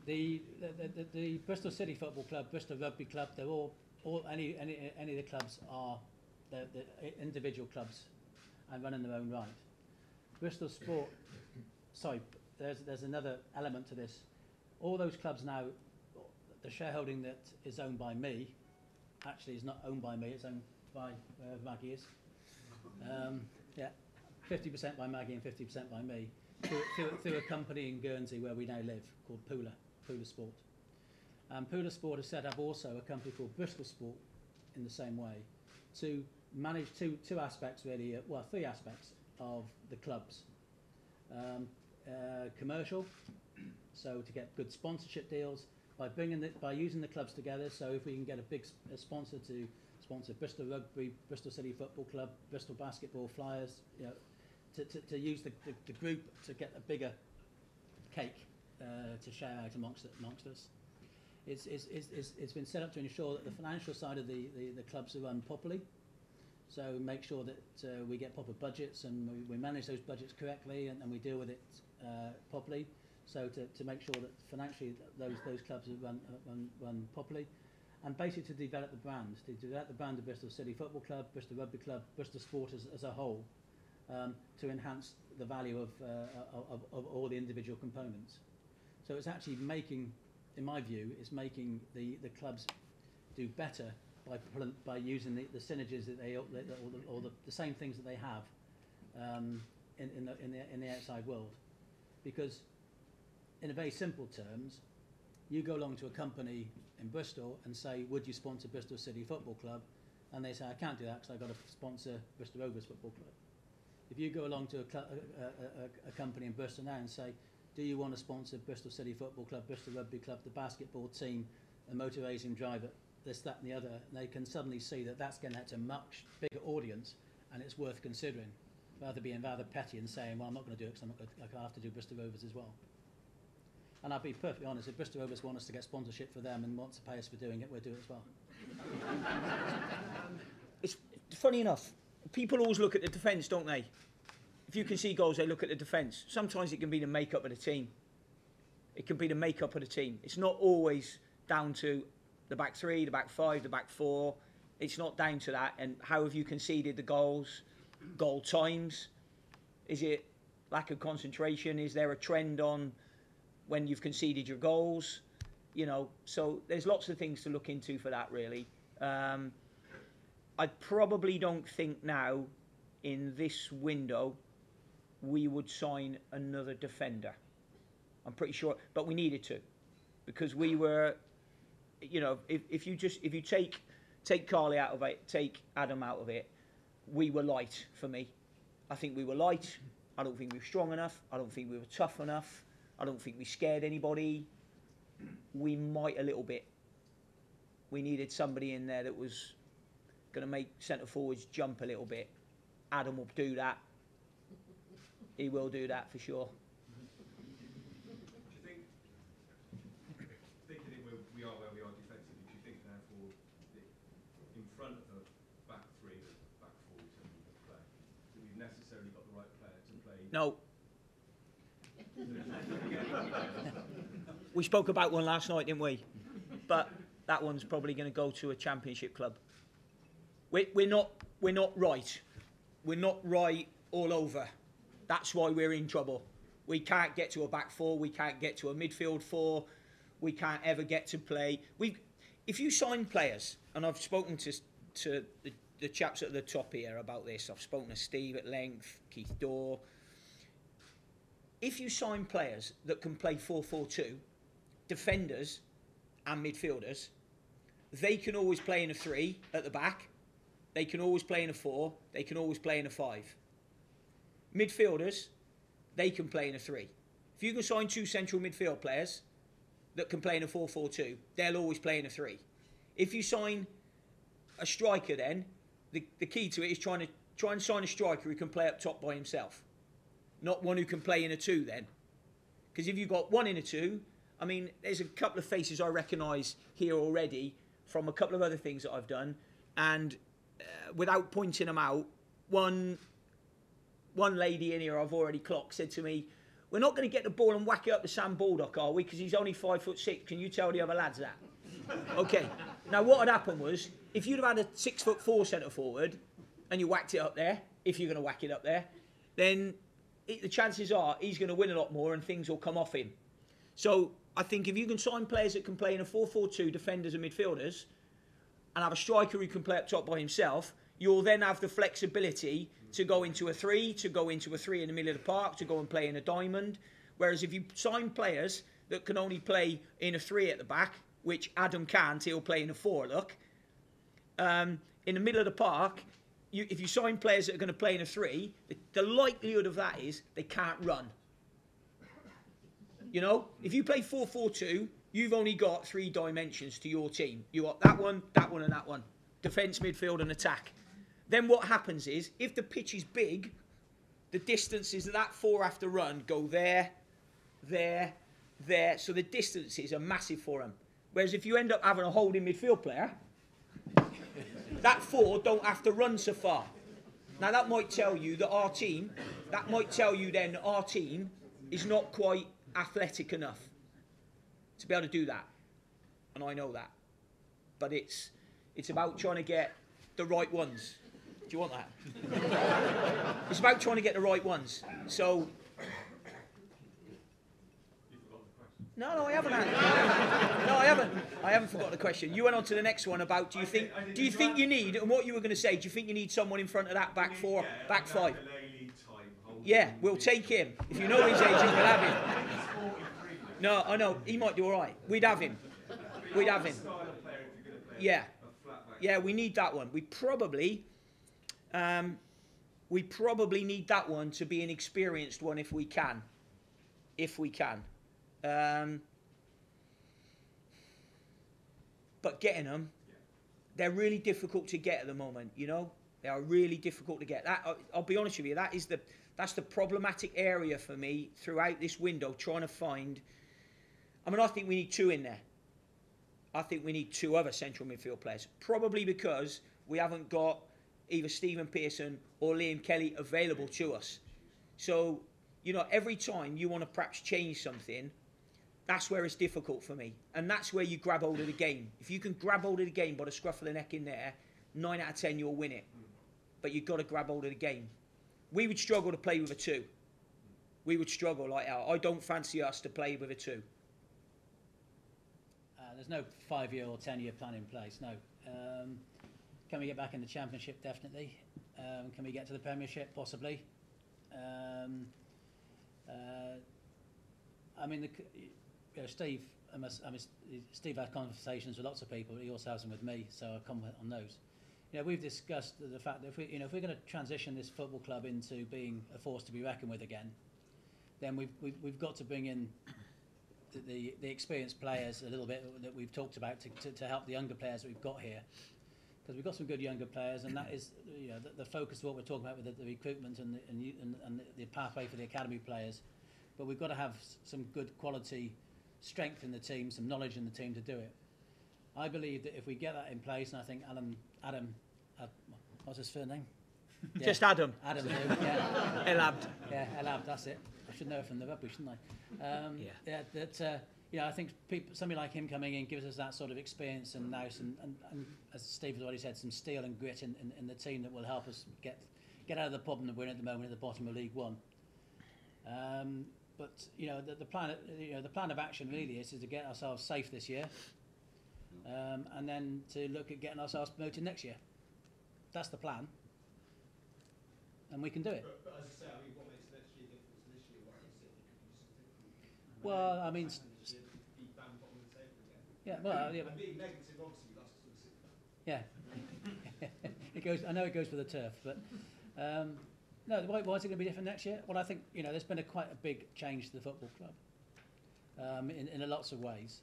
The Bristol City Football Club, Bristol Rugby Club, they're all any of the clubs are the individual clubs and run in their own right. Bristol Sport, sorry, there's another element to this. All those clubs now, the shareholding that is owned by me, actually is not owned by me, it's owned by Maggie is. Yeah, 50% by Maggie and 50% by me, through a company in Guernsey where we now live called Pooler Sport. Pooler Sport has set up also a company called Bristol Sport in the same way to manage two aspects really, well, three aspects of the clubs. Commercial, so to get good sponsorship deals by using the clubs together. So if we can get a big sponsor to sponsor Bristol Rugby, Bristol City Football Club, Bristol Basketball Flyers, you know, to use the group to get a bigger cake to share out amongst us. It's been set up to ensure that the financial side of the clubs are run properly. So make sure that we get proper budgets and we manage those budgets correctly and we deal with it properly. So to make sure that financially those clubs are run properly, and basically to develop the brand of Bristol City Football Club, Bristol Rugby Club, Bristol Sport as a whole, to enhance the value of all the individual components. So it's actually making, in my view, it's making the clubs do better by using the synergies that they or the same things that they have in the outside world, because in a very simple terms, you go along to a company in Bristol and say, would you sponsor Bristol City Football Club? And they say, I can't do that because I've got to sponsor Bristol Rovers Football Club. If you go along to a company in Bristol now and say, do you want to sponsor Bristol City Football Club, Bristol Rugby Club, the basketball team, a motor racing driver, this, that and the other, they can suddenly see that that's going to a much bigger audience and it's worth considering, rather than being rather petty and saying, well, I'm not going to do it because I have to do Bristol Rovers as well. And I'll be perfectly honest, if Bristol Rovers want us to get sponsorship for them and wants to pay us for doing it, we'll do it as well. It's funny enough, people always look at the defence, don't they? If you can see goals, they look at the defence. Sometimes it can be the makeup of the team. It can be the makeup of the team. It's not always down to the back three, the back five, the back four. It's not down to that. And how have you conceded the goals? Goal times? Is it lack of concentration? Is there a trend on when you've conceded your goals? You know, so there's lots of things to look into for that, really. I probably don't think now, in this window, we would sign another defender. I'm pretty sure, but we needed to, because we were, you know, if you take Carly out of it, take Adam out of it, we were light for me. I think we were light. I don't think we were strong enough. I don't think we were tough enough. I don't think we scared anybody. We might a little bit. We needed somebody in there that was going to make centre forwards jump a little bit. Adam will do that. He will do that for sure. Do you think, thinking we are where we are defensively, do you think therefore in front of the back three, the back four, whichever you play, that we've necessarily got the right player to play? No. We spoke about one last night, didn't we? But that one's probably going to go to a championship club. We're not right. We're not right all over. That's why we're in trouble. We can't get to a back four. We can't get to a midfield four. We can't ever get to play. If you sign players, and I've spoken to the chaps at the top here about this. I've spoken to Steve at length, Keith Dorr. If you sign players that can play 4-4-2, defenders and midfielders, they can always play in a 3 at the back. They can always play in a 4. They can always play in a 5. Midfielders, they can play in a 3. If you can sign 2 central midfield players that can play in a 4-4-2, they'll always play in a 3. If you sign a striker, then the key to it is try and sign a striker who can play up top by himself, not one who can play in a 2 then. Because if you've got one in a 2, I mean, there's a couple of faces I recognise here already from a couple of other things that I've done, and without pointing them out, one lady in here I've already clocked said to me, we're not going to get the ball and whack it up to Sam Baldock, are we? Because he's only 5'6". Can you tell the other lads that? Okay. Now, what had happened was, if you'd have had a 6'4" centre forward and you whacked it up there, if you're going to whack it up there, then the chances are he's going to win a lot more and things will come off him. So I think if you can sign players that can play in a 4-4-2, defenders and midfielders, and have a striker who can play up top by himself, you'll then have the flexibility to go into a 3, to go into a 3 in the middle of the park, to go and play in a diamond. Whereas if you sign players that can only play in a 3 at the back, which Adam can't, he'll play in a 4, look. In the middle of the park, if you sign players that are going to play in a 3, the likelihood of that is they can't run. You know, if you play 4-4-2, you've only got 3 dimensions to your team. You got that one, and that one. Defence, midfield and attack. Then what happens is, if the pitch is big, the distances that 4 have to run go there, there, there. So the distances are massive for them. Whereas if you end up having a holding midfield player, that 4 don't have to run so far. Now that might tell you that our team, is not quite athletic enough to be able to do that. And I know that. But it's about trying to get the right ones. Do you want that? It's about trying to get the right ones. So... No, I haven't. No, I haven't. I haven't forgotten the question. You went on to the next one about do you think you need, and what you were going to say, do you think you need someone in front of that back 4, back 5? Yeah, we'll take him. If you know his age, we'll have him. No, I know. He might do all right. We'd have him. Yeah. Yeah, we need that one. We probably need that one to be an experienced one if we can. But getting them, they're really difficult to get at the moment, you know? They are really difficult to get. I'll be honest with you, that's the problematic area for me throughout this window, trying to find... I mean, I think we need 2 in there. I think we need 2 other central midfield players. Probably because we haven't got either Stephen Pearson or Liam Kelly available to us. So, you know, every time you want to perhaps change something, that's where it's difficult for me. And that's where you grab hold of the game. If you can grab hold of the game by the scruff of the neck in there, 9 out of 10 you'll win it. But you've got to grab hold of the game. We would struggle to play with a 2. We would struggle like that. I don't fancy us to play with a 2. There's no 5-year or 10-year plan in place, no. Can we get back in the Championship? Definitely. Can we get to the Premiership? Possibly. I mean, Steve has conversations with lots of people. He also has them with me, so I'll comment on those. You know, we've discussed the fact that if we're going to transition this football club into being a force to be reckoned with again, then we've got to bring in the experienced players a little bit that we've talked about to help the younger players that we've got here, because we've got some good younger players, and that is the focus of what we're talking about with the recruitment and the pathway for the academy players. But we've got to have some good quality strength in the team, some knowledge in the team to do it. I believe that if we get that in place, and I think Adam, what's his surname? Yeah. Just Adam. Adam, yeah. El Abd. Yeah, El Abd, that's it. I should know it from the rugby, shouldn't I? I think somebody like him coming in gives us that sort of experience and nous, and as Steve has already said, some steel and grit in the team that will help us get out of the problem that we're in at the moment at the bottom of League One. But the plan of action really is to get ourselves safe this year, and then to look at getting ourselves promoted next year. That's the plan, and we can do it. But as I say, I mean, what makes next year different to this year? Why is it you could use something? Well, I mean, be bang bottom of the table again. Yeah, well, yeah, but being negative, obviously, that's sort of sit down. Yeah, it goes. I know it goes for the turf, but no. Why is it going to be different next year? Well, I think there's been quite a big change to the football club in lots of ways.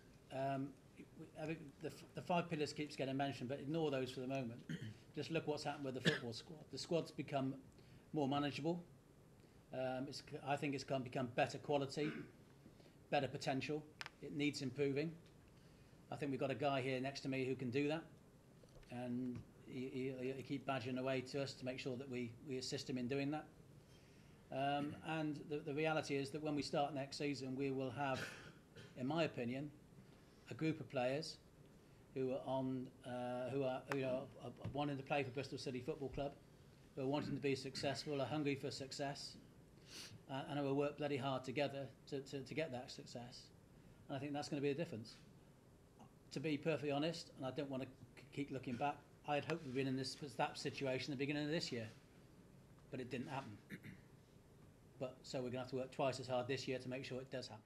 The 5 pillars keeps getting mentioned, but ignore those for the moment. Just look what's happened with the football squad. The squad's become more manageable. I think it's become better quality, better potential. It needs improving. I think we've got a guy here next to me who can do that, and he keep badgering away to us to make sure that we assist him in doing that. And the reality is that when we start next season, we will have, in my opinion, a group of players who are wanting to play for Bristol City Football Club, who are wanting to be successful, are hungry for success, and who will work bloody hard together to get that success. And I think that's going to be a difference. To be perfectly honest, and I don't want to keep looking back, I had hoped we'd been in that situation at the beginning of this year, but it didn't happen. So we're going to have to work twice as hard this year to make sure it does happen.